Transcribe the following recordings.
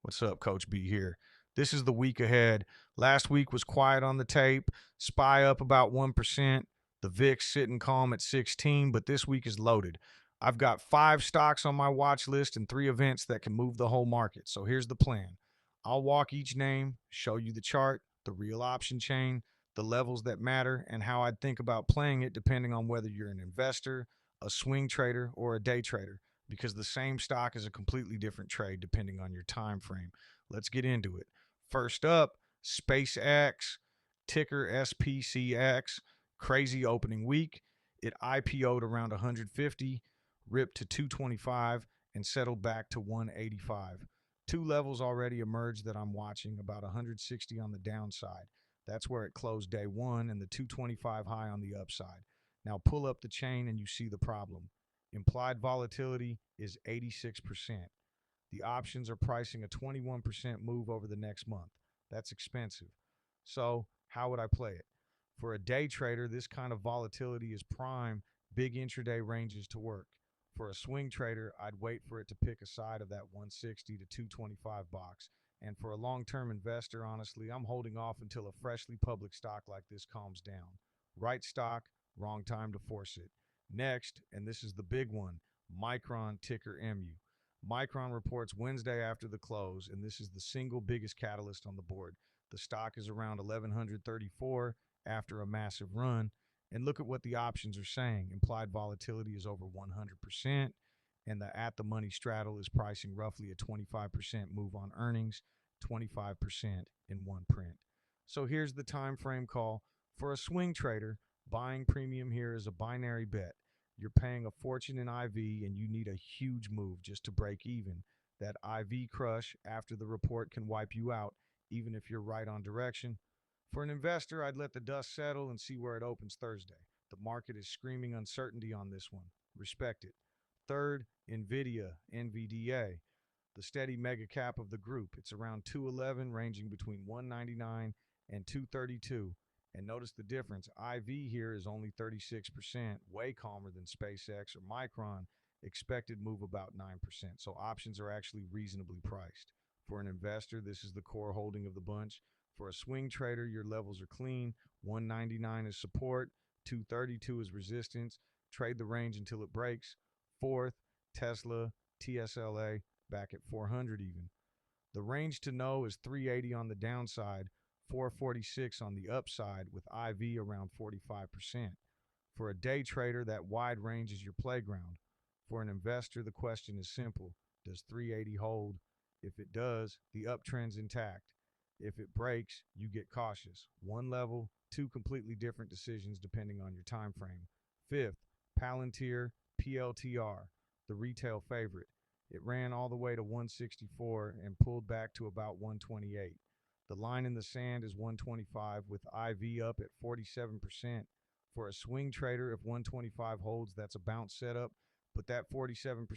What's up, Coach B here? This is the week ahead. Last week was quiet on the tape. SPY up about 1%. The VIX sitting calm at 16, but this week is loaded. I've got 5 stocks on my watch list and 3 events that can move the whole market. So here's the plan. I'll walk each name, show you the chart, the real option chain, the levels that matter, and how I'd think about playing it depending on whether you're an investor, a swing trader, or a day trader, because the same stock is a completely different trade depending on your time frame. Let's get into it. First up, SpaceX, ticker SPCX, crazy opening week. It IPO'd around 150, ripped to 225, and settled back to 185. Two levels already emerged that I'm watching, about 160 on the downside. That's where it closed day one, and the 225 high on the upside. Now pull up the chain and you see the problem. Implied volatility is 86%. The options are pricing a 21% move over the next month. That's expensive. So, how would I play it? For a day trader, this kind of volatility is prime, big intraday ranges to work. For a swing trader, I'd wait for it to pick a side of that 160 to 225 box. And for a long term investor, honestly, I'm holding off until a freshly public stock like this calms down. Right stock, wrong time to force it. Next, and this is the big one, Micron, ticker MU. Micron reports Wednesday after the close, and this is the single biggest catalyst on the board. The stock is around 1134 after a massive run. And look at what the options are saying. Implied volatility is over 100%, and the at the money straddle is pricing roughly a 25% move on earnings, 25% in one print. So here's the time frame call. For a swing trader, buying premium here is a binary bet. You're paying a fortune in IV and you need a huge move just to break even. That IV crush after the report can wipe you out, even if you're right on direction. For an investor, I'd let the dust settle and see where it opens Thursday. The market is screaming uncertainty on this one. Respect it. Third, NVIDIA, NVDA, the steady mega cap of the group. It's around 211, ranging between 199 and 232. And notice the difference. IV here is only 36%, way calmer than SpaceX or Micron. Expected move about 9%. So options are actually reasonably priced. For an investor, this is the core holding of the bunch. For a swing trader, your levels are clean. 199 is support, 232 is resistance. Trade the range until it breaks. Fourth, Tesla, TSLA, back at 400 even. The range to know is 380 on the downside, 446 on the upside, with IV around 45%. For a day trader, that wide range is your playground. For an investor, the question is simple. Does 380 hold? If it does, the uptrend's intact. If it breaks, you get cautious. One level, two completely different decisions depending on your time frame. Fifth, Palantir, PLTR, the retail favorite. It ran all the way to 164 and pulled back to about 128. The line in the sand is 125 with IV up at 47%. For a swing trader, if 125 holds, that's a bounce setup. But that 47%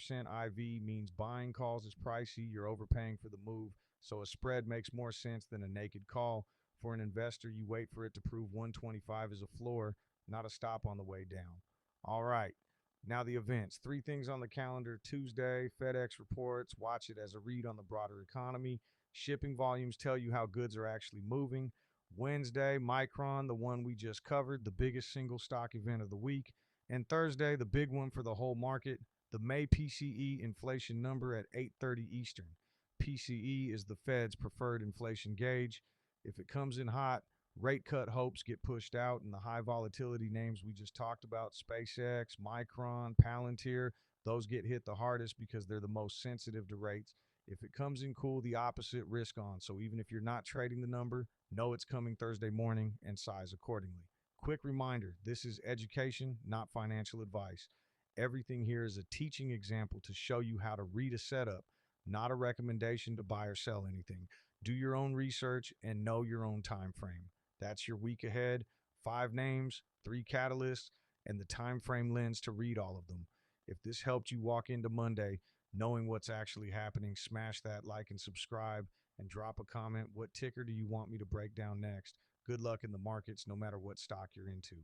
IV means buying calls is pricey. You're overpaying for the move. So a spread makes more sense than a naked call. For an investor, you wait for it to prove 125 is a floor, not a stop on the way down. All right. Now the events. 3 things on the calendar. Tuesday, FedEx reports. Watch it as a read on the broader economy. Shipping volumes tell you how goods are actually moving. Wednesday, Micron, the one we just covered, the biggest single stock event of the week. And Thursday, the big one for the whole market, the May PCE inflation number at 8:30 Eastern. PCE is the Fed's preferred inflation gauge. If it comes in hot, rate cut hopes get pushed out, and the high volatility names we just talked about, SpaceX, Micron, Palantir, those get hit the hardest because they're the most sensitive to rates. If it comes in cool, the opposite, risk on. So even if you're not trading the number, know it's coming Thursday morning and size accordingly. Quick reminder, this is education, not financial advice. Everything here is a teaching example to show you how to read a setup, not a recommendation to buy or sell anything. Do your own research and know your own time frame. That's your week ahead. 5 names, 3 catalysts, and the time frame lens to read all of them. If this helped you walk into Monday knowing what's actually happening, smash that like and subscribe and drop a comment. What ticker do you want me to break down next? Good luck in the markets, no matter what stock you're into.